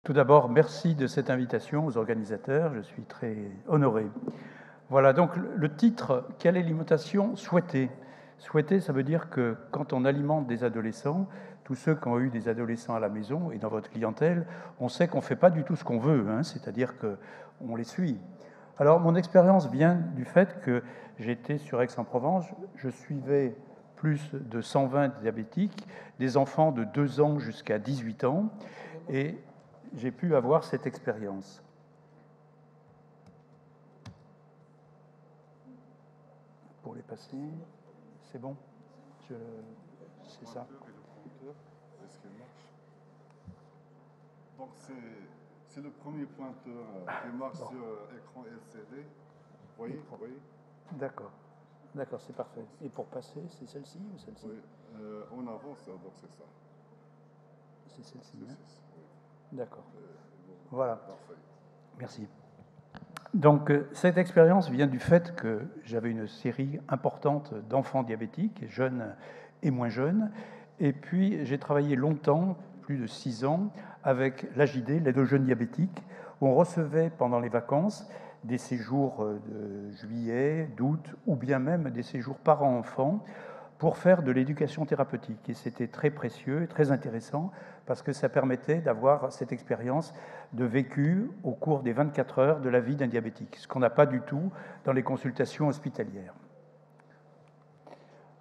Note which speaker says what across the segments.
Speaker 1: Tout d'abord, merci de cette invitation aux organisateurs, je suis très honoré. Voilà, donc le titre, quelle est l'alimentation souhaitée? Souhaitée, ça veut dire que quand on alimente des adolescents, tous ceux qui ont eu des adolescents à la maison et dans votre clientèle, on sait qu'on ne fait pas du tout ce qu'on veut, hein, c'est-à-dire qu'on les suit. Alors, mon expérience vient du fait que j'étais sur Aix-en-Provence, je suivais plus de 120 diabétiques, des enfants de 2 ans jusqu'à 18 ans, et j'ai pu avoir cette expérience. Pour les passer, c'est bon, c'est ça.
Speaker 2: Est-ce qu'il marche? Donc c'est le premier pointeur qui marche sur écran LCD. Vous voyez?
Speaker 1: D'accord, d'accord, c'est parfait. Et pour passer, c'est celle-ci ou celle-ci?
Speaker 2: Oui, on avance, donc c'est ça.
Speaker 1: C'est celle-ci, hein?
Speaker 2: Oui.
Speaker 1: D'accord. Voilà.
Speaker 2: Parfait.
Speaker 1: Merci. Donc, cette expérience vient du fait que j'avais une série importante d'enfants diabétiques, jeunes et moins jeunes, et puis j'ai travaillé longtemps, plus de 6 ans, avec l'AJD, l'aide aux jeunes diabétiques, où on recevait pendant les vacances des séjours de juillet, d'août, ou bien même des séjours parents-enfants, pour faire de l'éducation thérapeutique. Et c'était très précieux, très intéressant, parce que ça permettait d'avoir cette expérience de vécu au cours des 24 heures de la vie d'un diabétique, ce qu'on n'a pas du tout dans les consultations hospitalières.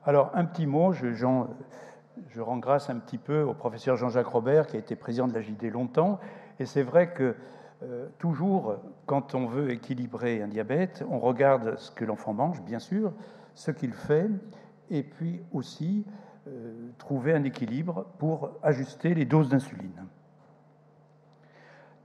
Speaker 1: Alors, un petit mot, je rends grâce un petit peu au professeur Jean-Jacques Robert, qui a été président de la JD longtemps, et c'est vrai que toujours, quand on veut équilibrer un diabète, on regarde ce que l'enfant mange, bien sûr, ce qu'il fait, et puis aussi trouver un équilibre pour ajuster les doses d'insuline.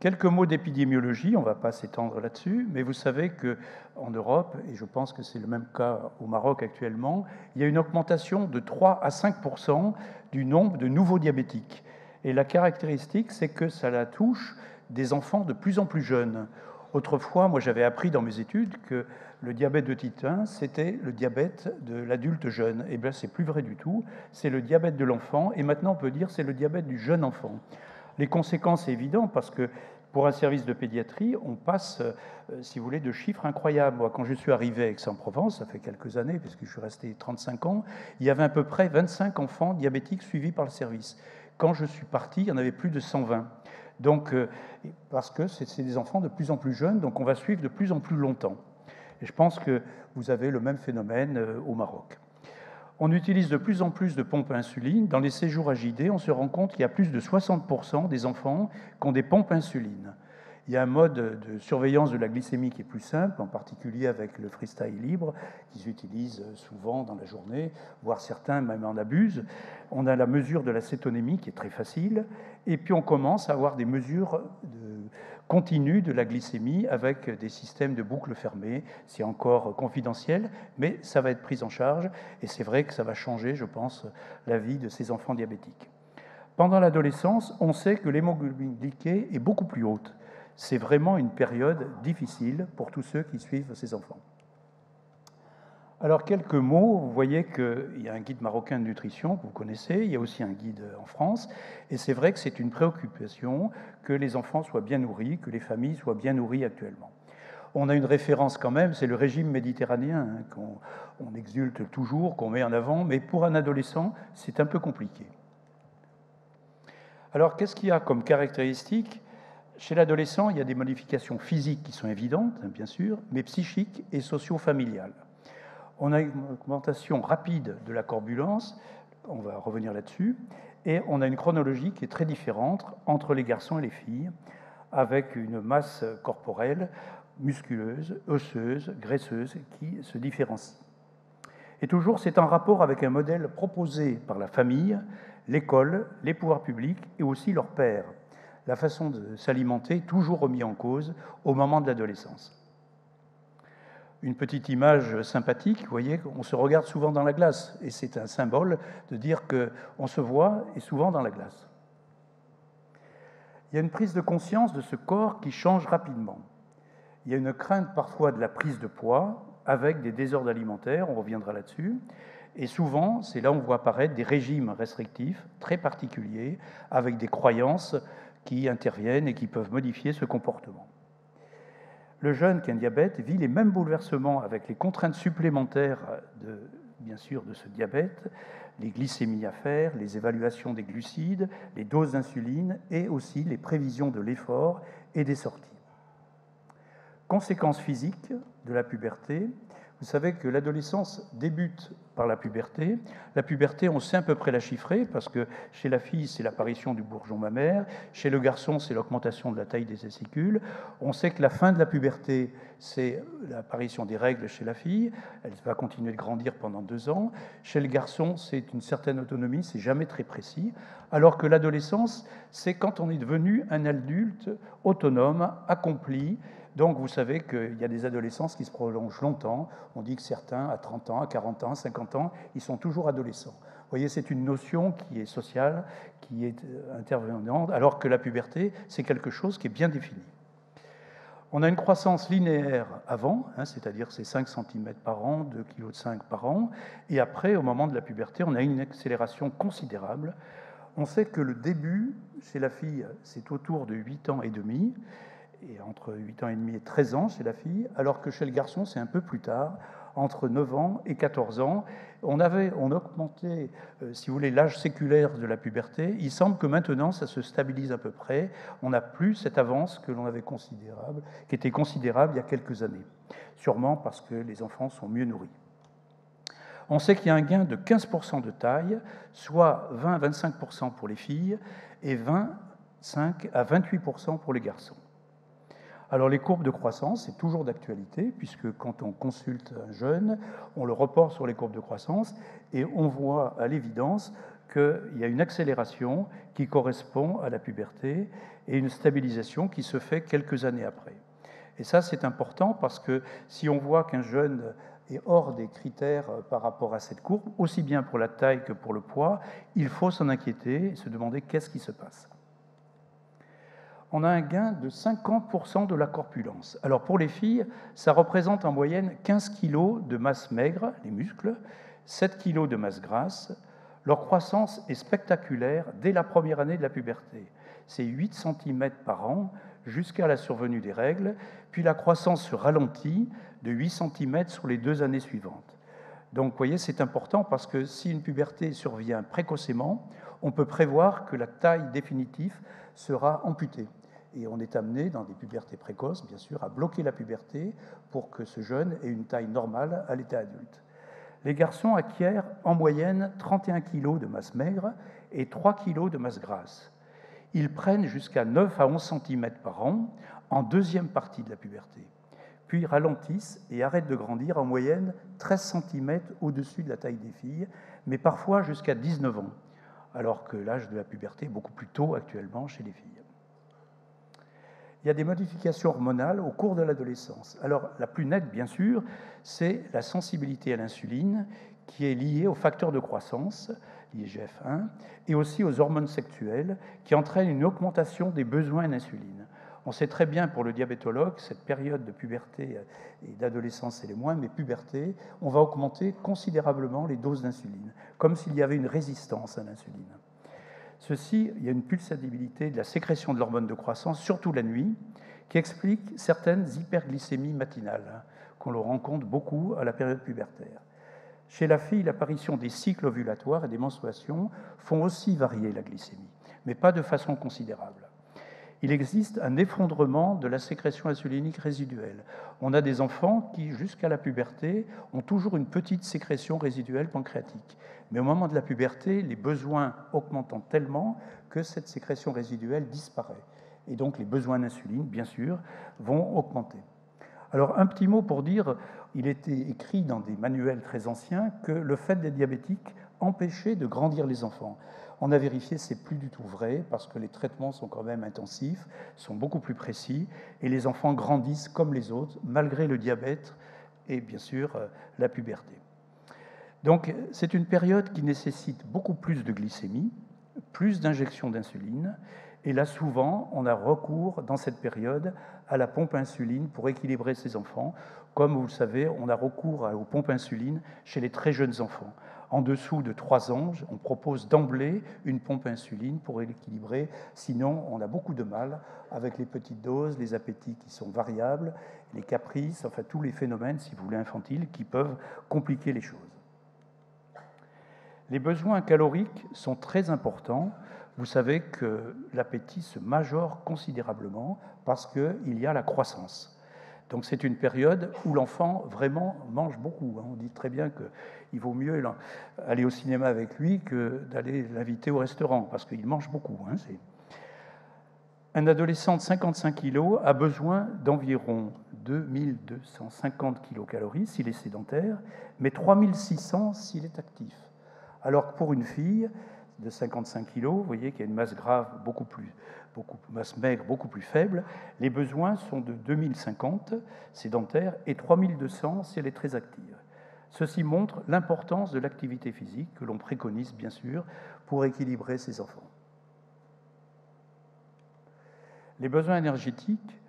Speaker 1: Quelques mots d'épidémiologie, on ne va pas s'étendre là-dessus, mais vous savez qu'en Europe, et je pense que c'est le même cas au Maroc actuellement, il y a une augmentation de 3 à 5% du nombre de nouveaux diabétiques. Et la caractéristique, c'est que ça la touche des enfants de plus en plus jeunes. Autrefois, moi j'avais appris dans mes études que le diabète de type 1, c'était le diabète de l'adulte jeune. Et bien, c'est plus vrai du tout. C'est le diabète de l'enfant. Et maintenant, on peut dire c'est le diabète du jeune enfant. Les conséquences, c'est évident, parce que pour un service de pédiatrie, on passe, si vous voulez, de chiffres incroyables. Moi, quand je suis arrivé à Aix-en-Provence, ça fait quelques années, puisque je suis resté 35 ans, il y avait à peu près 25 enfants diabétiques suivis par le service. Quand je suis parti, il y en avait plus de 120. Donc, parce que c'est des enfants de plus en plus jeunes, donc on va suivre de plus en plus longtemps. Et je pense que vous avez le même phénomène au Maroc. On utilise de plus en plus de pompes à insuline. Dans les séjours à JD, on se rend compte qu'il y a plus de 60% des enfants qui ont des pompes à insuline. Il y a un mode de surveillance de la glycémie qui est plus simple, en particulier avec le freestyle libre, qui s'utilise souvent dans la journée, voire certains même en abusent. On a la mesure de la cétonémie qui est très facile, et puis on commence à avoir des mesures continues de la glycémie avec des systèmes de boucles fermées. C'est encore confidentiel, mais ça va être pris en charge, et c'est vrai que ça va changer, je pense, la vie de ces enfants diabétiques. Pendant l'adolescence, on sait que l'hémoglobine glyquée est beaucoup plus haute. C'est vraiment une période difficile pour tous ceux qui suivent ces enfants. Alors, quelques mots. Vous voyez qu'il y a un guide marocain de nutrition que vous connaissez, il y a aussi un guide en France, et c'est vrai que c'est une préoccupation que les enfants soient bien nourris, que les familles soient bien nourries actuellement. On a une référence quand même, c'est le régime méditerranéen, hein, qu'on exulte toujours, qu'on met en avant, mais pour un adolescent, c'est un peu compliqué. Alors, qu'est-ce qu'il y a comme caractéristique ? Chez l'adolescent, il y a des modifications physiques qui sont évidentes, bien sûr, mais psychiques et socio-familiales. On a une augmentation rapide de la corpulence, on va revenir là-dessus, et on a une chronologie qui est très différente entre les garçons et les filles, avec une masse corporelle musculeuse, osseuse, graisseuse, qui se différencie. Et toujours, c'est en rapport avec un modèle proposé par la famille, l'école, les pouvoirs publics et aussi leurs pairs. La façon de s'alimenter, toujours remis en cause au moment de l'adolescence. Une petite image sympathique, vous voyez, on se regarde souvent dans la glace, et c'est un symbole de dire qu'on se voit et souvent dans la glace. Il y a une prise de conscience de ce corps qui change rapidement. Il y a une crainte parfois de la prise de poids avec des désordres alimentaires, on reviendra là-dessus, et souvent, c'est là où on voit apparaître des régimes restrictifs très particuliers, avec des croyances qui interviennent et qui peuvent modifier ce comportement. Le jeune qui a un diabète vit les mêmes bouleversements avec les contraintes supplémentaires, bien sûr, de ce diabète, les glycémies à faire, les évaluations des glucides, les doses d'insuline et aussi les prévisions de l'effort et des sorties. Conséquences physiques de la puberté. Vous savez que l'adolescence débute par la puberté. La puberté, on sait à peu près la chiffrer, parce que chez la fille, c'est l'apparition du bourgeon mammaire. Chez le garçon, c'est l'augmentation de la taille des testicules. On sait que la fin de la puberté, c'est l'apparition des règles chez la fille. Elle va continuer de grandir pendant 2 ans. Chez le garçon, c'est une certaine autonomie, c'est jamais très précis. Alors que l'adolescence, c'est quand on est devenu un adulte autonome, accompli. Donc, vous savez qu'il y a des adolescences qui se prolongent longtemps. On dit que certains, à 30 ans, à 40 ans, à 50 ans, ils sont toujours adolescents. Vous voyez, c'est une notion qui est sociale, qui est intervenante, alors que la puberté, c'est quelque chose qui est bien défini. On a une croissance linéaire avant, c'est-à-dire c'est 5 cm par an, 2,5 kg par an, et après, au moment de la puberté, on a une accélération considérable. On sait que le début, chez la fille, c'est autour de 8 ans et demi, et entre 8 ans et demi et 13 ans chez la fille, alors que chez le garçon, c'est un peu plus tard, entre 9 ans et 14 ans. On augmentait, si vous voulez, l'âge séculaire de la puberté. Il semble que maintenant, ça se stabilise à peu près. On n'a plus cette avance que l'on avait considérable, qui était considérable il y a quelques années, sûrement parce que les enfants sont mieux nourris. On sait qu'il y a un gain de 15% de taille, soit 20 à 25% pour les filles et 25 à 28% pour les garçons. Alors les courbes de croissance, c'est toujours d'actualité, puisque quand on consulte un jeune, on le reporte sur les courbes de croissance et on voit à l'évidence qu'il y a une accélération qui correspond à la puberté et une stabilisation qui se fait quelques années après. Et ça, c'est important parce que si on voit qu'un jeune est hors des critères par rapport à cette courbe, aussi bien pour la taille que pour le poids, il faut s'en inquiéter et se demander qu'est-ce qui se passe. On a un gain de 50% de la corpulence. Alors pour les filles, ça représente en moyenne 15 kg de masse maigre, les muscles, 7 kg de masse grasse. Leur croissance est spectaculaire dès la première année de la puberté. C'est 8 cm par an jusqu'à la survenue des règles, puis la croissance se ralentit de 8 cm sur les 2 années suivantes. Donc vous voyez, c'est important parce que si une puberté survient précocement, on peut prévoir que la taille définitive sera amputée. Et on est amené, dans des pubertés précoces, bien sûr, à bloquer la puberté pour que ce jeune ait une taille normale à l'état adulte. Les garçons acquièrent en moyenne 31 kg de masse maigre et 3 kg de masse grasse. Ils prennent jusqu'à 9 à 11 cm par an en deuxième partie de la puberté, puis ralentissent et arrêtent de grandir en moyenne 13 cm au-dessus de la taille des filles, mais parfois jusqu'à 19 ans, alors que l'âge de la puberté est beaucoup plus tôt actuellement chez les filles. Il y a des modifications hormonales au cours de l'adolescence. Alors, la plus nette, bien sûr, c'est la sensibilité à l'insuline, qui est liée aux facteurs de croissance, l'IGF-1, et aussi aux hormones sexuelles, qui entraînent une augmentation des besoins d'insuline. On sait très bien pour le diabétologue, cette période de puberté et d'adolescence, c'est les moins, mais puberté, on va augmenter considérablement les doses d'insuline, comme s'il y avait une résistance à l'insuline. Ceci, il y a une pulsabilité de la sécrétion de l'hormone de croissance, surtout la nuit, qui explique certaines hyperglycémies matinales, qu'on le rencontre beaucoup à la période pubertaire. Chez la fille, l'apparition des cycles ovulatoires et des menstruations font aussi varier la glycémie, mais pas de façon considérable. Il existe un effondrement de la sécrétion insulinique résiduelle. On a des enfants qui, jusqu'à la puberté, ont toujours une petite sécrétion résiduelle pancréatique. Mais au moment de la puberté, les besoins augmentent tellement que cette sécrétion résiduelle disparaît. Et donc les besoins d'insuline, bien sûr, vont augmenter. Alors un petit mot pour dire, il était écrit dans des manuels très anciens que le fait d'être diabétique empêchait de grandir les enfants. On a vérifié, c'est plus du tout vrai, parce que les traitements sont quand même intensifs, sont beaucoup plus précis, et les enfants grandissent comme les autres, malgré le diabète et bien sûr la puberté. Donc c'est une période qui nécessite beaucoup plus de glycémie, plus d'injections d'insuline, Et là, souvent, on a recours, dans cette période, à la pompe insuline pour équilibrer ces enfants. Comme vous le savez, on a recours aux pompes insuline chez les très jeunes enfants. En dessous de 3 ans, on propose d'emblée une pompe insuline pour équilibrer. Sinon, on a beaucoup de mal avec les petites doses, les appétits qui sont variables, les caprices, enfin tous les phénomènes, si vous voulez, infantiles, qui peuvent compliquer les choses. Les besoins caloriques sont très importants. Vous savez que l'appétit se majore considérablement parce qu'il y a la croissance. Donc c'est une période où l'enfant vraiment mange beaucoup. On dit très bien qu'il vaut mieux aller au cinéma avec lui que d'aller l'inviter au restaurant, parce qu'il mange beaucoup. Un adolescent de 55 kg a besoin d'environ 2250 kcal s'il est sédentaire, mais 3600 s'il est actif. Alors que pour une fille de 55 kg, vous voyez qu'il y a une masse grave masse maigre beaucoup plus faible, les besoins sont de 2050 sédentaires et 3200 si elle est très active. Ceci montre l'importance de l'activité physique que l'on préconise bien sûr pour équilibrer ces enfants. Les besoins énergétiques,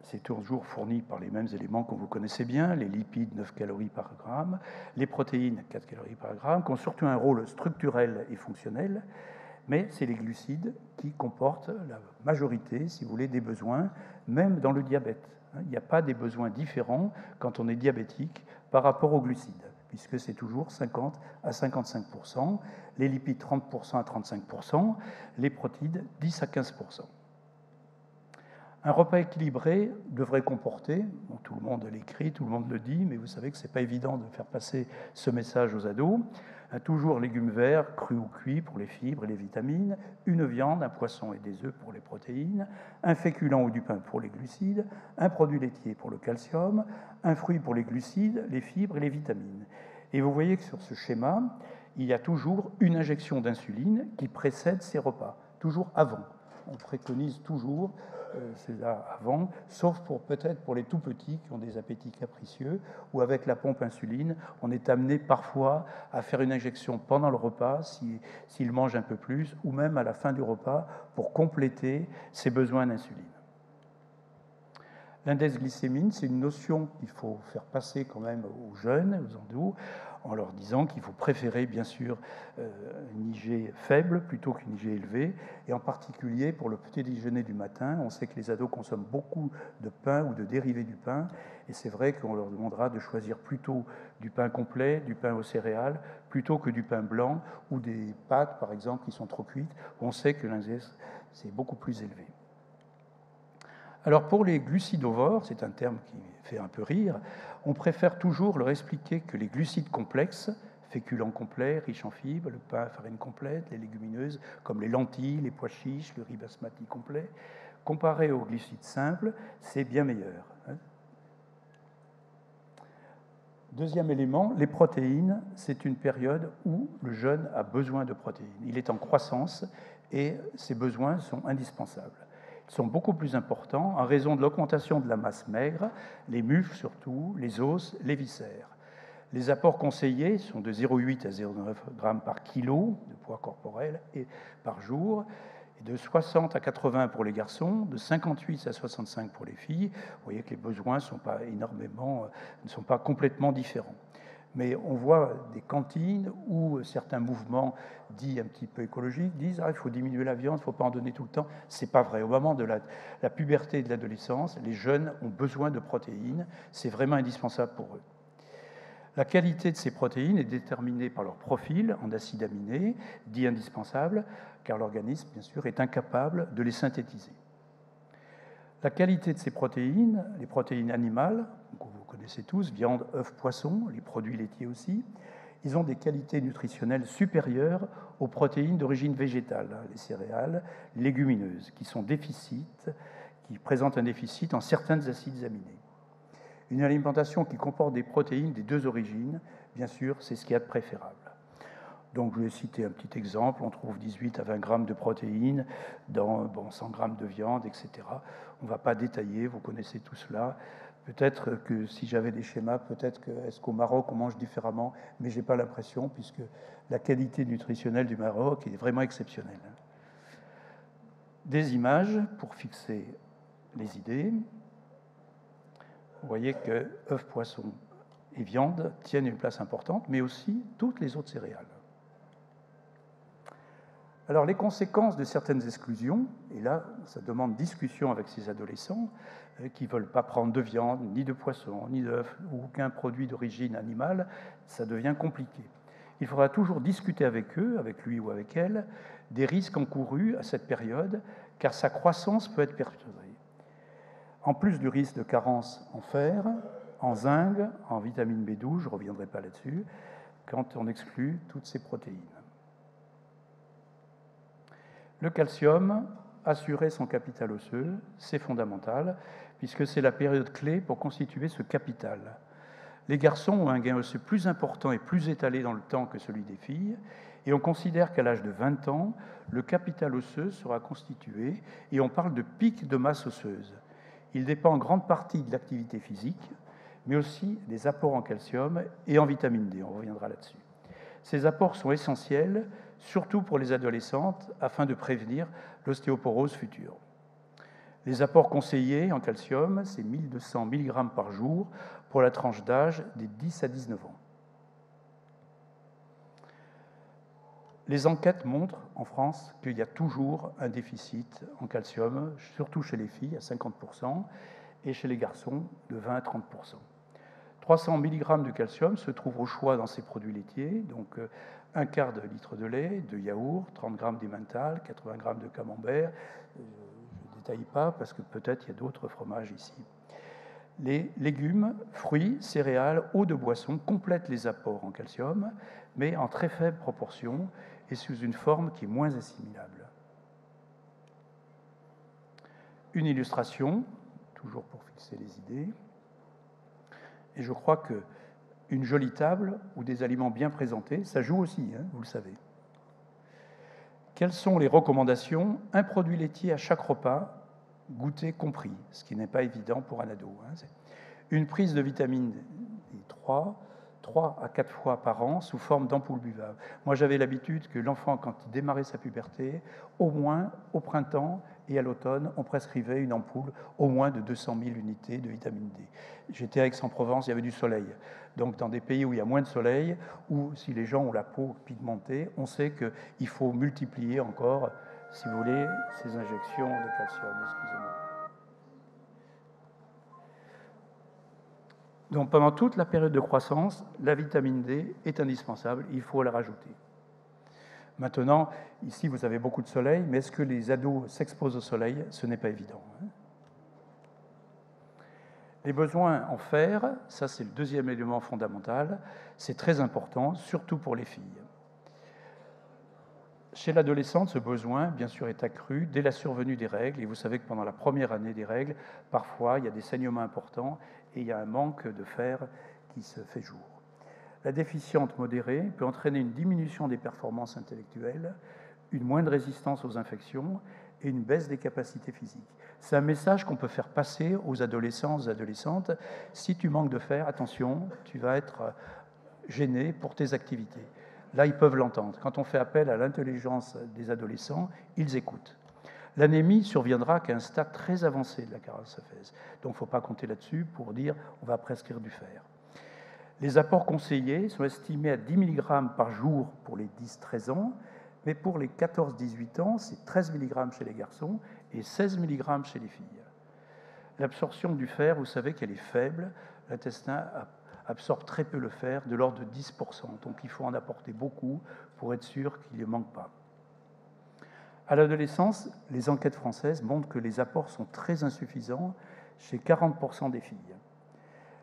Speaker 1: c'est toujours fourni par les mêmes éléments que vous connaissez bien, les lipides 9 calories par gramme, les protéines 4 calories par gramme, qui ont surtout un rôle structurel et fonctionnel, mais c'est les glucides qui comportent la majorité, si vous voulez, des besoins, même dans le diabète. Il n'y a pas des besoins différents quand on est diabétique par rapport aux glucides, puisque c'est toujours 50 à 55%, les lipides 30% à 35%, les protéines 10 à 15%. Un repas équilibré devrait comporter, bon, tout le monde l'écrit, tout le monde le dit, mais vous savez que ce n'est pas évident de faire passer ce message aux ados. Toujours légumes verts, crus ou cuits pour les fibres et les vitamines, une viande, un poisson et des œufs pour les protéines, un féculent ou du pain pour les glucides, un produit laitier pour le calcium, un fruit pour les glucides, les fibres et les vitamines. Et vous voyez que sur ce schéma, il y a toujours une injection d'insuline qui précède ces repas, toujours avant. On préconise toujours c'est là avant, sauf peut-être pour les tout petits qui ont des appétits capricieux, où avec la pompe insuline, on est amené parfois à faire une injection pendant le repas, s'ils mangent un peu plus, ou même à la fin du repas, pour compléter ses besoins d'insuline. L'index glycémique, c'est une notion qu'il faut faire passer quand même aux jeunes, aux ados, en leur disant qu'il faut préférer bien sûr une IG faible plutôt qu'une IG élevée, et en particulier pour le petit déjeuner du matin. On sait que les ados consomment beaucoup de pain ou de dérivés du pain, et c'est vrai qu'on leur demandera de choisir plutôt du pain complet, du pain aux céréales, plutôt que du pain blanc ou des pâtes par exemple qui sont trop cuites. On sait que l'index c'est beaucoup plus élevé. Alors pour les glucidovores, c'est un terme qui fait un peu rire, on préfère toujours leur expliquer que les glucides complexes, féculents complets, riches en fibres, le pain à farine complète, les légumineuses comme les lentilles, les pois chiches, le riz basmati complet, comparé aux glucides simples, c'est bien meilleur. Deuxième élément, les protéines, c'est une période où le jeune a besoin de protéines. Il est en croissance et ses besoins sont indispensables. Sont beaucoup plus importants en raison de l'augmentation de la masse maigre, les muscles surtout, les os, les viscères. Les apports conseillés sont de 0,8 à 0,9 g par kilo de poids corporel et par jour, et de 60 à 80 pour les garçons, de 58 à 65 pour les filles. Vous voyez que les besoins ne sont pas complètement différents. Mais on voit des cantines où certains mouvements dits un petit peu écologiques disent il faut diminuer la viande, il ne faut pas en donner tout le temps. Ce n'est pas vrai. Au moment de la puberté et de l'adolescence, les jeunes ont besoin de protéines. C'est vraiment indispensable pour eux. La qualité de ces protéines est déterminée par leur profil en acides aminés, dit indispensables, car l'organisme, bien sûr, est incapable de les synthétiser. La qualité de ces protéines, les protéines animales, que vous connaissez tous, viande, œufs, poissons, les produits laitiers aussi, ils ont des qualités nutritionnelles supérieures aux protéines d'origine végétale, les céréales, les légumineuses, qui présentent un déficit en certains acides aminés. Une alimentation qui comporte des protéines des deux origines, bien sûr, c'est ce qu'il y a de préférable. Donc, je vais citer un petit exemple. On trouve 18 à 20 grammes de protéines dans 100 grammes de viande, etc. On ne va pas détailler, vous connaissez tout cela. Peut-être que si j'avais des schémas, est-ce qu'au Maroc, on mange différemment, mais je n'ai pas l'impression, puisque la qualité nutritionnelle du Maroc est vraiment exceptionnelle. Des images pour fixer les idées. Vous voyez que œufs, poissons et viande tiennent une place importante, mais aussi toutes les autres céréales. Alors, les conséquences de certaines exclusions, et là, ça demande discussion avec ces adolescents qui ne veulent pas prendre de viande, ni de poisson, ni d'œufs, ou aucun produit d'origine animale, ça devient compliqué. Il faudra toujours discuter avec eux, avec lui ou avec elle, des risques encourus à cette période, car sa croissance peut être perturbée. En plus du risque de carence en fer, en zinc, en vitamine B12, je ne reviendrai pas là-dessus, quand on exclut toutes ces protéines. Le calcium, assurer son capital osseux, c'est fondamental, puisque c'est la période clé pour constituer ce capital. Les garçons ont un gain osseux plus important et plus étalé dans le temps que celui des filles, et on considère qu'à l'âge de 20 ans, le capital osseux sera constitué, et on parle de pic de masse osseuse. Il dépend en grande partie de l'activité physique, mais aussi des apports en calcium et en vitamine D, on reviendra là-dessus. Ces apports sont essentiels, surtout pour les adolescentes, afin de prévenir l'ostéoporose future. Les apports conseillés en calcium, c'est 1200 mg par jour pour la tranche d'âge des 10 à 19 ans. Les enquêtes montrent en France qu'il y a toujours un déficit en calcium, surtout chez les filles, à 50%, et chez les garçons, de 20 à 30%. 300 mg de calcium se trouvent au choix dans ces produits laitiers, donc un quart de litre de lait, de yaourt, 30 g d'emmental, 80 g de camembert. Je ne détaille pas parce que peut-être il y a d'autres fromages ici. Les légumes, fruits, céréales, eau de boisson complètent les apports en calcium, mais en très faible proportion et sous une forme qui est moins assimilable. Une illustration, toujours pour fixer les idées. Et je crois qu'une jolie table ou des aliments bien présentés, ça joue aussi, hein, vous le savez. Quelles sont les recommandations? Un produit laitier à chaque repas, goûter compris, ce qui n'est pas évident pour un ado. Hein. Une prise de vitamine D3, 3 à 4 fois par an, sous forme d'ampoules buvables. Moi, j'avais l'habitude que l'enfant, quand il démarrait sa puberté, au moins au printemps et à l'automne, on prescrivait une ampoule au moins de 200 000 unités de vitamine D. J'étais à Aix-en-Provence, il y avait du soleil. Donc, dans des pays où il y a moins de soleil, ou si les gens ont la peau pigmentée, on sait qu'il faut multiplier encore, si vous voulez, ces injections de calcium. Excusez-moi. Donc, pendant toute la période de croissance, la vitamine D est indispensable, il faut la rajouter. Maintenant, ici, vous avez beaucoup de soleil, mais est-ce que les ados s'exposent au soleil? Ce n'est pas évident. Les besoins en fer, ça c'est le deuxième élément fondamental, c'est très important, surtout pour les filles. Chez l'adolescente, ce besoin, bien sûr, est accru dès la survenue des règles, et vous savez que pendant la première année des règles, parfois, il y a des saignements importants et il y a un manque de fer qui se fait jour. La déficience modérée peut entraîner une diminution des performances intellectuelles, une moindre résistance aux infections et une baisse des capacités physiques. C'est un message qu'on peut faire passer aux adolescents, aux adolescentes. Si tu manques de fer, attention, tu vas être gêné pour tes activités. Là, ils peuvent l'entendre. Quand on fait appel à l'intelligence des adolescents, ils écoutent. L'anémie surviendra qu'à un stade très avancé de la carence saphèse. Donc, il ne faut pas compter là-dessus pour dire on va prescrire du fer. Les apports conseillés sont estimés à 10 mg par jour pour les 10-13 ans, mais pour les 14-18 ans, c'est 13 mg chez les garçons et 16 mg chez les filles. L'absorption du fer, vous savez qu'elle est faible. L'intestin absorbe très peu le fer, de l'ordre de 10%. Donc il faut en apporter beaucoup pour être sûr qu'il ne manque pas. À l'adolescence, les enquêtes françaises montrent que les apports sont très insuffisants chez 40% des filles.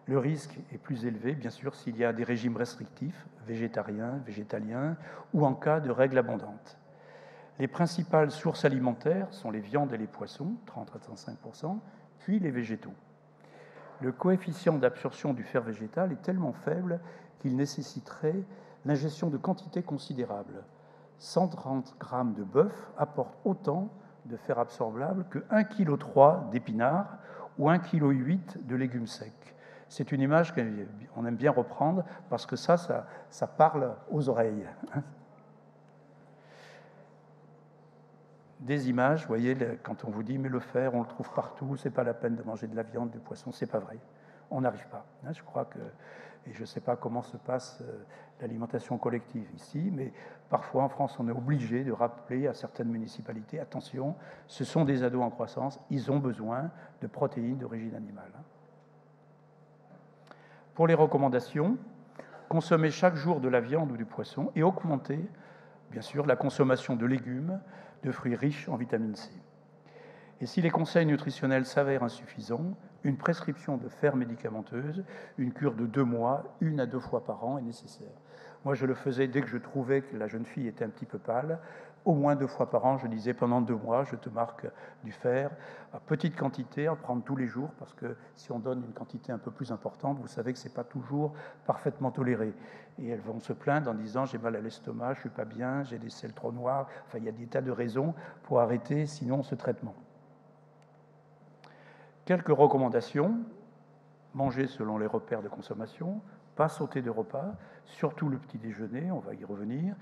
Speaker 1: Le risque est plus élevé, bien sûr, s'il y a des régimes restrictifs, végétariens, végétaliens, ou en cas de règles abondantes. Les principales sources alimentaires sont les viandes et les poissons, 30 à 35%, puis les végétaux. Le coefficient d'absorption du fer végétal est tellement faible qu'il nécessiterait l'ingestion de quantités considérables. 130 g de bœuf apportent autant de fer absorbable que 1,3 kg d'épinards ou 1,8 kg de légumes secs. C'est une image qu'on aime bien reprendre parce que ça parle aux oreilles. des images. Vous voyez, quand on vous dit mais le fer, on le trouve partout, c'est pas la peine de manger de la viande, du poisson, c'est pas vrai. On n'arrive pas. Je crois que, et je ne sais pas comment se passe l'alimentation collective ici, mais parfois en France, on est obligé de rappeler à certaines municipalités, attention, ce sont des ados en croissance, ils ont besoin de protéines d'origine animale. Pour les recommandations, consommer chaque jour de la viande ou du poisson et augmenter, bien sûr, la consommation de légumes, de fruits riches en vitamine C. Et si les conseils nutritionnels s'avèrent insuffisants, une prescription de fer médicamenteuse, une cure de 2 mois, 1 à 2 fois par an est nécessaire. Moi, je le faisais dès que je trouvais que la jeune fille était un petit peu pâle. Au moins 2 fois par an, je disais pendant 2 mois, je te marque du fer à petite quantité, à prendre tous les jours, parce que si on donne une quantité un peu plus importante, vous savez que ce n'est pas toujours parfaitement toléré. Et elles vont se plaindre en disant j'ai mal à l'estomac, je ne suis pas bien, j'ai des selles trop noires. Enfin, il y a des tas de raisons pour arrêter sinon ce traitement. Quelques recommandations: manger selon les repères de consommation, pas sauter de repas, surtout le petit déjeuner, on va y revenir,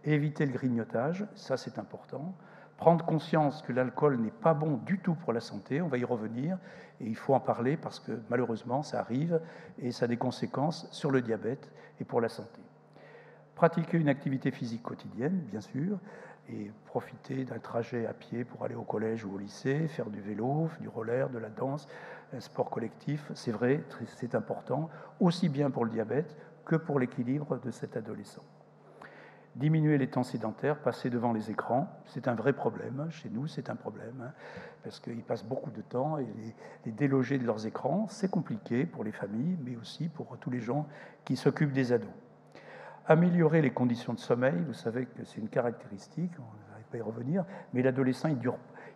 Speaker 1: éviter le grignotage, ça c'est important, prendre conscience que l'alcool n'est pas bon du tout pour la santé, on va y revenir, et il faut en parler parce que malheureusement ça arrive et ça a des conséquences sur le diabète et pour la santé. Pratiquer une activité physique quotidienne, bien sûr, et profiter d'un trajet à pied pour aller au collège ou au lycée, faire du vélo, du roller, de la danse, un sport collectif, c'est vrai, c'est important, aussi bien pour le diabète que pour l'équilibre de cet adolescent. Diminuer les temps sédentaires, passer devant les écrans, c'est un vrai problème. Chez nous, c'est un problème, parce qu'ils passent beaucoup de temps et les déloger de leurs écrans, c'est compliqué pour les familles, mais aussi pour tous les gens qui s'occupent des ados. Améliorer les conditions de sommeil, vous savez que c'est une caractéristique, on ne va pas y revenir, mais l'adolescent,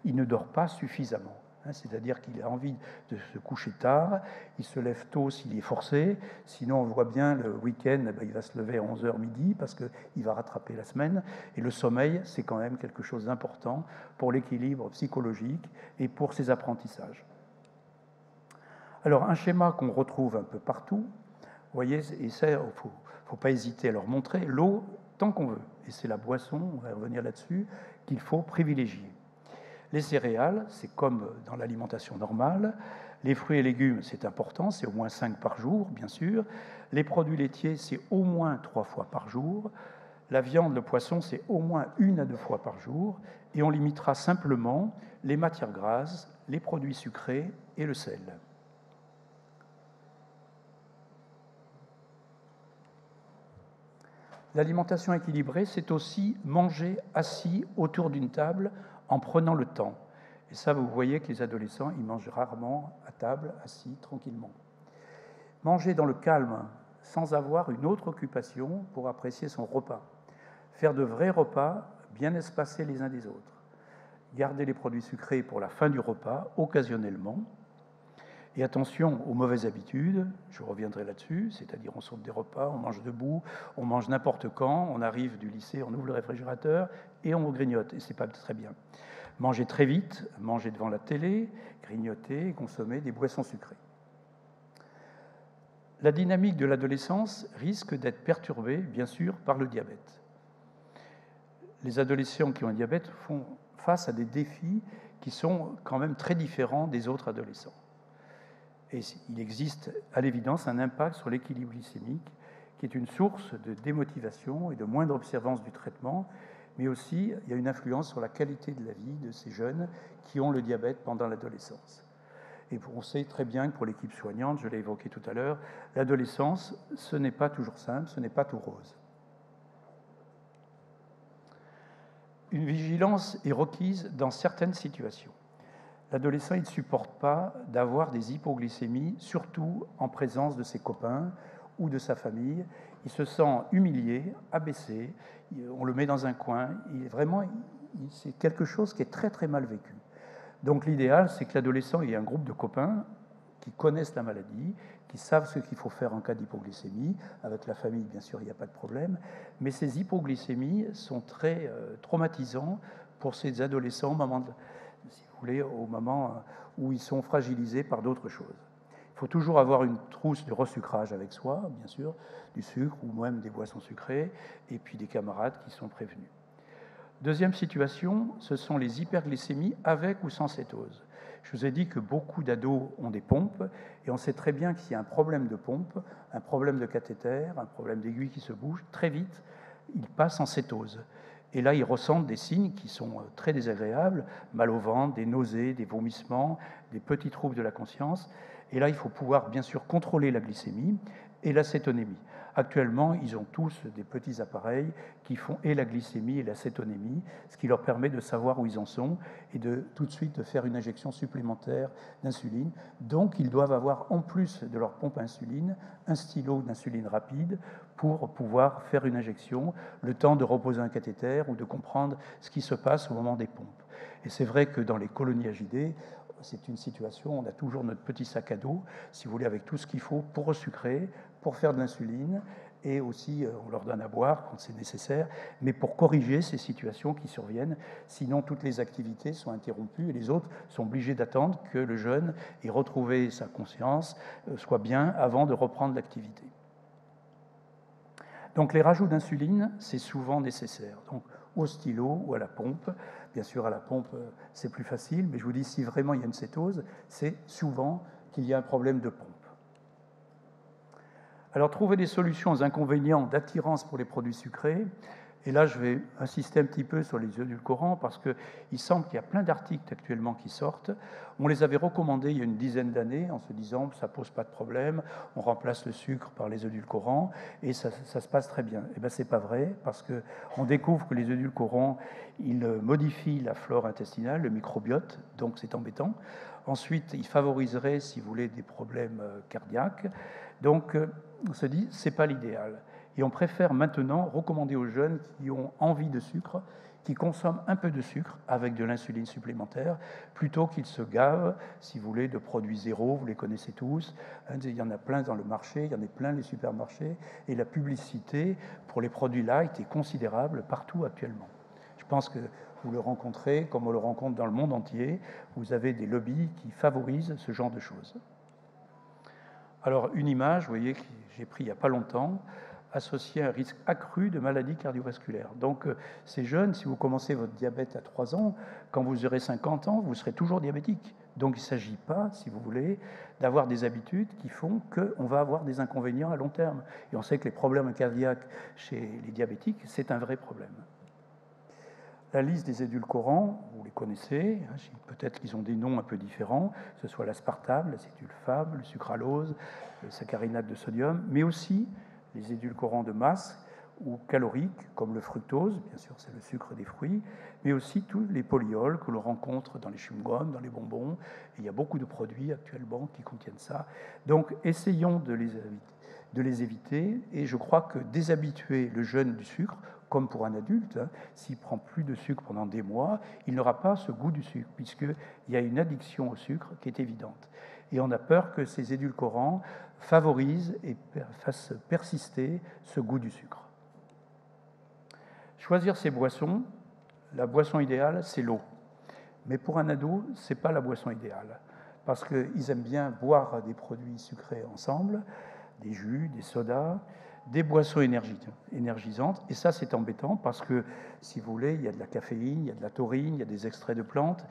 Speaker 1: il ne dort pas suffisamment. C'est-à-dire qu'il a envie de se coucher tard, il se lève tôt s'il est forcé, sinon on voit bien le week-end, il va se lever à 11h midi parce qu'il va rattraper la semaine. Et le sommeil, c'est quand même quelque chose d'important pour l'équilibre psychologique et pour ses apprentissages. Alors un schéma qu'on retrouve un peu partout, vous voyez, et ça, il ne faut pas hésiter à leur montrer, l'eau tant qu'on veut, et c'est la boisson, on va revenir là-dessus, qu'il faut privilégier. Les céréales, c'est comme dans l'alimentation normale. Les fruits et légumes, c'est important, c'est au moins 5 par jour, bien sûr. Les produits laitiers, c'est au moins 3 fois par jour. La viande, le poisson, c'est au moins 1 à 2 fois par jour. Et on limitera simplement les matières grasses, les produits sucrés et le sel. L'alimentation équilibrée, c'est aussi manger assis autour d'une table en prenant le temps. Et ça, vous voyez que les adolescents, ils mangent rarement à table, assis, tranquillement. Manger dans le calme, sans avoir une autre occupation pour apprécier son repas. Faire de vrais repas bien espacés les uns des autres. Garder les produits sucrés pour la fin du repas, occasionnellement. Et attention aux mauvaises habitudes, je reviendrai là-dessus, c'est-à-dire on saute des repas, on mange debout, on mange n'importe quand, on arrive du lycée, on ouvre le réfrigérateur et on grignote, et c'est pas très bien. Manger très vite, manger devant la télé, grignoter, consommer des boissons sucrées. La dynamique de l'adolescence risque d'être perturbée, bien sûr, par le diabète. Les adolescents qui ont un diabète font face à des défis qui sont quand même très différents des autres adolescents. Et il existe à l'évidence un impact sur l'équilibre glycémique qui est une source de démotivation et de moindre observance du traitement, mais aussi il y a une influence sur la qualité de la vie de ces jeunes qui ont le diabète pendant l'adolescence. Et on sait très bien que pour l'équipe soignante, je l'ai évoqué tout à l'heure, l'adolescence, ce n'est pas toujours simple, ce n'est pas tout rose. Une vigilance est requise dans certaines situations. L'adolescent, il ne supporte pas d'avoir des hypoglycémies, surtout en présence de ses copains ou de sa famille. Il se sent humilié, abaissé, on le met dans un coin. C'est quelque chose qui est très très mal vécu. Donc l'idéal, c'est que l'adolescent ait un groupe de copains qui connaissent la maladie, qui savent ce qu'il faut faire en cas d'hypoglycémie. Avec la famille, bien sûr, il n'y a pas de problème. Mais ces hypoglycémies sont très traumatisants pour ces adolescents au moment où ils sont fragilisés par d'autres choses. Il faut toujours avoir une trousse de resucrage avec soi, bien sûr, du sucre ou même des boissons sucrées, et puis des camarades qui sont prévenus. Deuxième situation, ce sont les hyperglycémies avec ou sans cétose. Je vous ai dit que beaucoup d'ados ont des pompes, et on sait très bien que s'il y a un problème de pompe, un problème de cathéter, un problème d'aiguille qui se bouge, très vite, ils passent en cétose. Et là, ils ressentent des signes qui sont très désagréables, mal au ventre, des nausées, des vomissements, des petits troubles de la conscience. Et là, il faut pouvoir, bien sûr, contrôler la glycémie et l'acétonémie. Actuellement, ils ont tous des petits appareils qui font et la glycémie et l'acétonémie, ce qui leur permet de savoir où ils en sont et de tout de suite de faire une injection supplémentaire d'insuline. Donc, ils doivent avoir, en plus de leur pompe à insuline, un stylo d'insuline rapide pour pouvoir faire une injection, le temps de reposer un cathéter ou de comprendre ce qui se passe au moment des pompes. Et c'est vrai que dans les colonies AJD, c'est une situation, on a toujours notre petit sac à dos, si vous voulez, avec tout ce qu'il faut pour resucrer, pour faire de l'insuline, et aussi on leur donne à boire quand c'est nécessaire, mais pour corriger ces situations qui surviennent, sinon toutes les activités sont interrompues et les autres sont obligés d'attendre que le jeune ait retrouvé sa conscience, soit bien avant de reprendre l'activité. Donc les rajouts d'insuline, c'est souvent nécessaire. Donc au stylo ou à la pompe. Bien sûr, à la pompe, c'est plus facile, mais je vous dis, si vraiment il y a une cétose, c'est souvent qu'il y a un problème de pompe. Alors, trouver des solutions aux inconvénients d'attirance pour les produits sucrés. Et là, je vais insister un petit peu sur les édulcorants parce qu'il semble qu'il y a plein d'articles actuellement qui sortent. On les avait recommandés il y a une dizaine d'années en se disant que ça ne pose pas de problème, on remplace le sucre par les édulcorants et ça se passe très bien. Eh bien, ce n'est pas vrai parce qu'on découvre que les édulcorants, ils modifient la flore intestinale, le microbiote, donc c'est embêtant. Ensuite, ils favoriseraient, si vous voulez, des problèmes cardiaques. Donc, on se dit, ce n'est pas l'idéal. Et on préfère maintenant recommander aux jeunes qui ont envie de sucre, qui consomment un peu de sucre avec de l'insuline supplémentaire, plutôt qu'ils se gavent, si vous voulez, de produits zéro, vous les connaissez tous. Il y en a plein dans le marché, il y en a plein les supermarchés, et la publicité pour les produits light est considérable partout actuellement. Je pense que vous le rencontrez, comme on le rencontre dans le monde entier, vous avez des lobbies qui favorisent ce genre de choses. Alors, une image, vous voyez, que j'ai prise il n'y a pas longtemps, associé à un risque accru de maladies cardiovasculaires. Donc, ces jeunes, si vous commencez votre diabète à 3 ans, quand vous aurez 50 ans, vous serez toujours diabétique. Donc, il ne s'agit pas, si vous voulez, d'avoir des habitudes qui font qu'on va avoir des inconvénients à long terme. Et on sait que les problèmes cardiaques chez les diabétiques, c'est un vrai problème. La liste des édulcorants, vous les connaissez, hein, peut-être qu'ils ont des noms un peu différents, que ce soit l'aspartame, l'acétulfame, le sucralose, le saccharinate de sodium, mais aussi les édulcorants de masse ou caloriques, comme le fructose, bien sûr c'est le sucre des fruits, mais aussi tous les polyols que l'on rencontre dans les chewing-gums, dans les bonbons, et il y a beaucoup de produits actuellement qui contiennent ça. Donc essayons de les éviter, et je crois que déshabituer le jeune du sucre, comme pour un adulte, hein, s'il prend plus de sucre pendant des mois, il n'aura pas ce goût du sucre, puisqu'il y a une addiction au sucre qui est évidente. Et on a peur que ces édulcorants favorisent et fassent persister ce goût du sucre. Choisir ses boissons, la boisson idéale, c'est l'eau. Mais pour un ado, ce n'est pas la boisson idéale, parce qu'ils aiment bien boire des produits sucrés ensemble, des jus, des sodas, des boissons énergisantes. Et ça, c'est embêtant parce que, si vous voulez, il y a de la caféine, il y a de la taurine, il y a des extraits de plantes,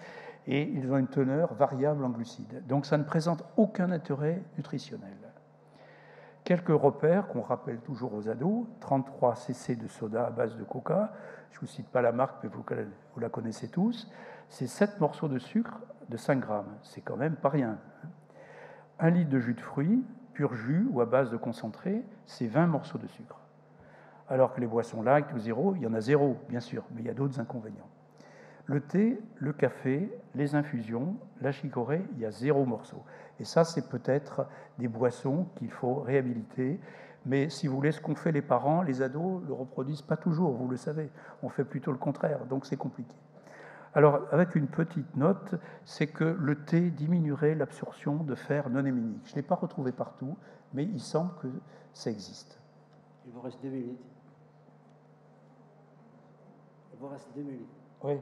Speaker 1: et ils ont une teneur variable en glucides. Donc ça ne présente aucun intérêt nutritionnel. Quelques repères qu'on rappelle toujours aux ados, 33 cc de soda à base de coca, je ne vous cite pas la marque, mais vous la connaissez tous, c'est 7 morceaux de sucre de 5 grammes, c'est quand même pas rien. 1 litre de jus de fruits, pur jus ou à base de concentré, c'est 20 morceaux de sucre. Alors que les boissons light ou zéro, il y en a 0, bien sûr, mais il y a d'autres inconvénients. Le thé, le café, les infusions, la chicorée, il y a 0 morceau. Et ça, c'est peut-être des boissons qu'il faut réhabiliter. Mais si vous voulez, ce qu'ont fait les parents, les ados ne le reproduisent pas toujours, vous le savez. On fait plutôt le contraire, donc c'est compliqué. Alors, avec une petite note, c'est que le thé diminuerait l'absorption de fer non héminique. Je ne l'ai pas retrouvé partout, mais il semble que ça existe.
Speaker 3: Il vous reste 2 minutes. Il vous reste 2 minutes.
Speaker 1: Oui.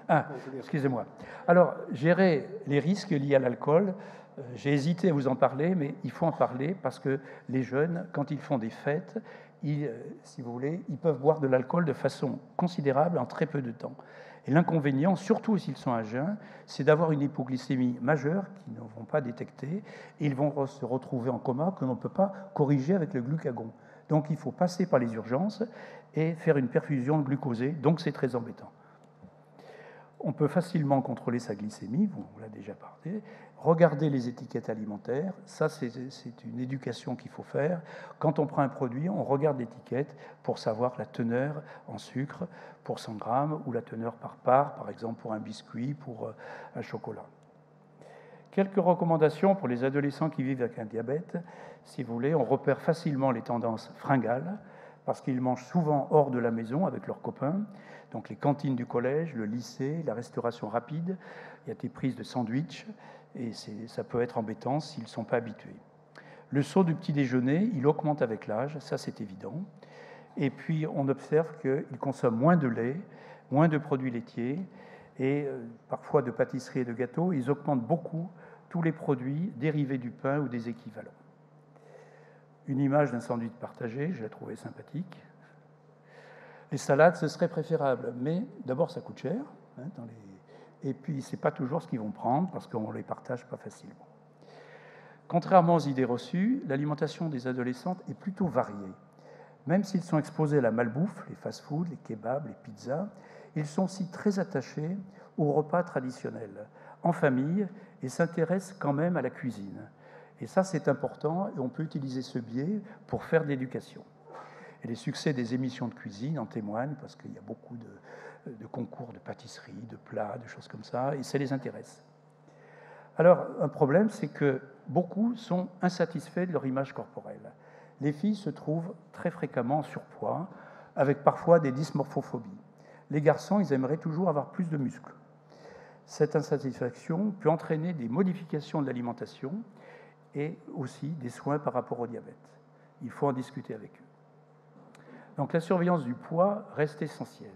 Speaker 1: Ah, excusez-moi. Alors, gérer les risques liés à l'alcool, j'ai hésité à vous en parler, mais il faut en parler parce que les jeunes, quand ils font des fêtes, si vous voulez, ils peuvent boire de l'alcool de façon considérable en très peu de temps. Et l'inconvénient, surtout s'ils sont à jeun, c'est d'avoir une hypoglycémie majeure qu'ils ne vont pas détecter, et ils vont se retrouver en coma que l'on ne peut pas corriger avec le glucagon. Donc il faut passer par les urgences et faire une perfusion glucosée, donc c'est très embêtant. On peut facilement contrôler sa glycémie, on l'a déjà parlé. Regarder les étiquettes alimentaires, ça c'est une éducation qu'il faut faire. Quand on prend un produit, on regarde l'étiquette pour savoir la teneur en sucre pour 100 grammes ou la teneur par part, par exemple pour un biscuit, pour un chocolat. Quelques recommandations pour les adolescents qui vivent avec un diabète. Si vous voulez, on repère facilement les tendances fringales parce qu'ils mangent souvent hors de la maison avec leurs copains. Donc les cantines du collège, le lycée, la restauration rapide, il y a des prises de sandwich et ça peut être embêtant s'ils ne sont pas habitués. Le saut du petit déjeuner, il augmente avec l'âge, ça c'est évident. Et puis on observe qu'ils consomment moins de lait, moins de produits laitiers et parfois de pâtisseries et de gâteaux. Ils augmentent beaucoup tous les produits dérivés du pain ou des équivalents. Une image d'un sandwich partagé, je la trouvais sympathique. Les salades, ce serait préférable, mais d'abord, ça coûte cher. Et puis, ce n'est pas toujours ce qu'ils vont prendre, parce qu'on ne les partage pas facilement. Contrairement aux idées reçues, l'alimentation des adolescentes est plutôt variée. Même s'ils sont exposés à la malbouffe, les fast-foods, les kebabs, les pizzas, ils sont aussi très attachés aux repas traditionnels, en famille, et s'intéressent quand même à la cuisine. Et ça, c'est important, et on peut utiliser ce biais pour faire de l'éducation. Et les succès des émissions de cuisine en témoignent, parce qu'il y a beaucoup de concours de pâtisserie, de plats, de choses comme ça, et ça les intéresse. Alors, un problème, c'est que beaucoup sont insatisfaits de leur image corporelle. Les filles se trouvent très fréquemment en surpoids, avec parfois des dysmorphophobies. Les garçons, ils aimeraient toujours avoir plus de muscles. Cette insatisfaction peut entraîner des modifications de l'alimentation et aussi des soins par rapport au diabète. Il faut en discuter avec eux. Donc la surveillance du poids reste essentielle.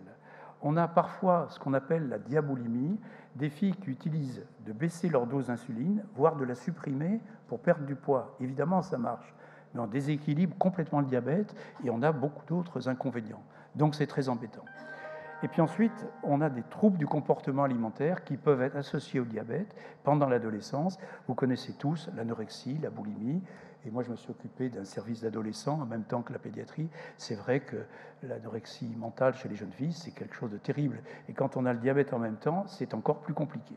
Speaker 1: On a parfois ce qu'on appelle la diaboulimie, des filles qui utilisent de baisser leur dose d'insuline, voire de la supprimer pour perdre du poids. Évidemment, ça marche, mais on déséquilibre complètement le diabète et on a beaucoup d'autres inconvénients. Donc c'est très embêtant. Et puis ensuite, on a des troubles du comportement alimentaire qui peuvent être associés au diabète pendant l'adolescence. Vous connaissez tous l'anorexie, la boulimie. Et moi, je me suis occupé d'un service d'adolescents en même temps que la pédiatrie. C'est vrai que l'anorexie mentale chez les jeunes filles, c'est quelque chose de terrible. Et quand on a le diabète en même temps, c'est encore plus compliqué.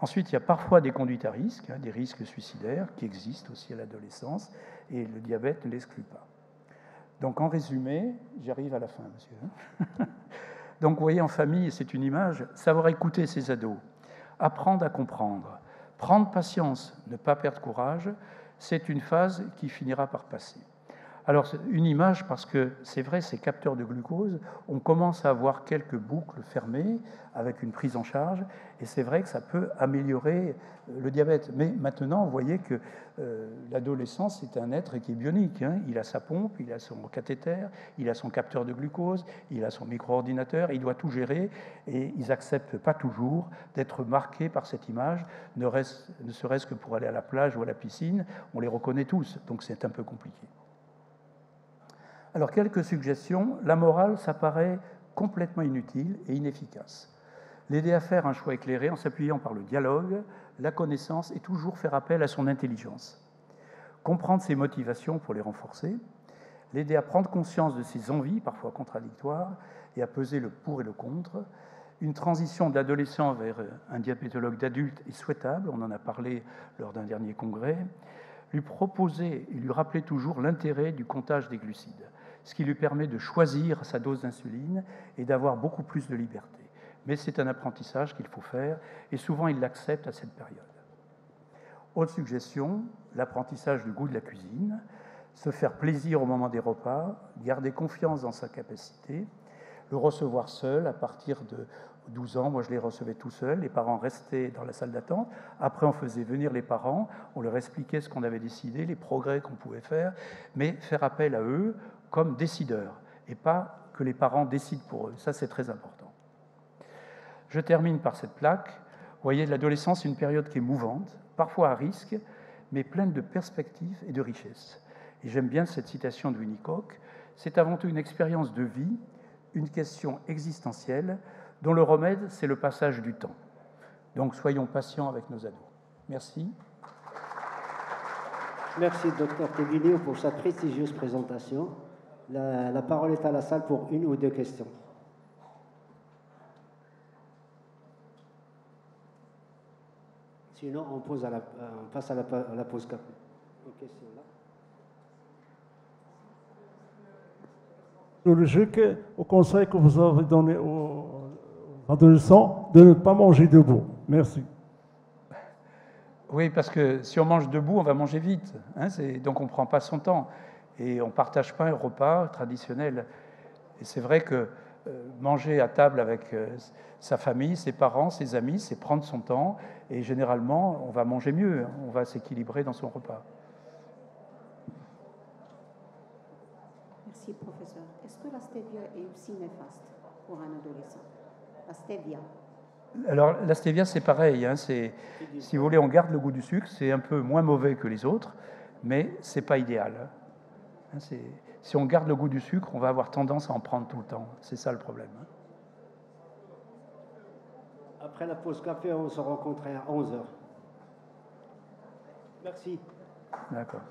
Speaker 1: Ensuite, il y a parfois des conduites à risque, des risques suicidaires qui existent aussi à l'adolescence, et le diabète ne l'exclut pas. Donc, en résumé, j'arrive à la fin, monsieur. Donc, vous voyez, en famille, c'est une image, savoir écouter ses ados, apprendre à comprendre, prendre patience, ne pas perdre courage, c'est une phase qui finira par passer. Alors, c'est une image parce que c'est vrai, ces capteurs de glucose, on commence à avoir quelques boucles fermées avec une prise en charge, et c'est vrai que ça peut améliorer le diabète. Mais maintenant, vous voyez que l'adolescent, c'est un être qui est bionique. Il a sa pompe, il a son cathéter, il a son capteur de glucose, il a son micro-ordinateur, il doit tout gérer, et ils n'acceptent pas toujours d'être marqués par cette image, ne serait-ce que pour aller à la plage ou à la piscine, on les reconnaît tous, donc c'est un peu compliqué. Alors, quelques suggestions. La morale, ça paraît complètement inutile et inefficace. L'aider à faire un choix éclairé en s'appuyant par le dialogue, la connaissance et toujours faire appel à son intelligence. Comprendre ses motivations pour les renforcer. L'aider à prendre conscience de ses envies, parfois contradictoires, et à peser le pour et le contre. Une transition de l'adolescent vers un diabétologue d'adulte est souhaitable, on en a parlé lors d'un dernier congrès. Lui proposer et lui rappeler toujours l'intérêt du comptage des glucides, ce qui lui permet de choisir sa dose d'insuline et d'avoir beaucoup plus de liberté. Mais c'est un apprentissage qu'il faut faire, et souvent il l'accepte à cette période. Autre suggestion, l'apprentissage du goût de la cuisine, se faire plaisir au moment des repas, garder confiance dans sa capacité, le recevoir seul à partir de 12 ans, moi je les recevais tout seul, les parents restaient dans la salle d'attente, après on faisait venir les parents, on leur expliquait ce qu'on avait décidé, les progrès qu'on pouvait faire, mais faire appel à eux comme décideurs, et pas que les parents décident pour eux, ça c'est très important. Je termine par cette plaque. Vous voyez, l'adolescence, c'est une période qui est mouvante, parfois à risque, mais pleine de perspectives et de richesses. Et j'aime bien cette citation de Winnicott. C'est avant tout une expérience de vie, une question existentielle, dont le remède, c'est le passage du temps. Donc soyons patients avec nos ados. Merci.
Speaker 3: Merci, Dr Teguilio, pour cette prestigieuse présentation. La parole est à la salle pour une ou deux questions. Sinon, on passe à la pause café. Une question là.
Speaker 4: Biologique au conseil que vous avez donné aux adolescents de ne pas manger debout. Merci.
Speaker 1: Oui, parce que si on mange debout, on va manger vite. Hein, donc on ne prend pas son temps. Et on ne partage pas un repas traditionnel. Et c'est vrai que manger à table avec sa famille, ses parents, ses amis, c'est prendre son temps. Et généralement, on va manger mieux. On va s'équilibrer dans son repas.
Speaker 5: Merci, professeur. Est-ce que la stevia est aussi néfaste pour un adolescent? La stevia.
Speaker 1: Alors, la stevia, c'est pareil. Hein, si vous voulez, on garde le goût du sucre. C'est un peu moins mauvais que les autres, mais ce n'est pas idéal. Hein, si on garde le goût du sucre, on va avoir tendance à en prendre tout le temps. C'est ça le problème. Hein.
Speaker 3: Après la pause café, on se rencontrait à 11h. Merci.
Speaker 1: D'accord.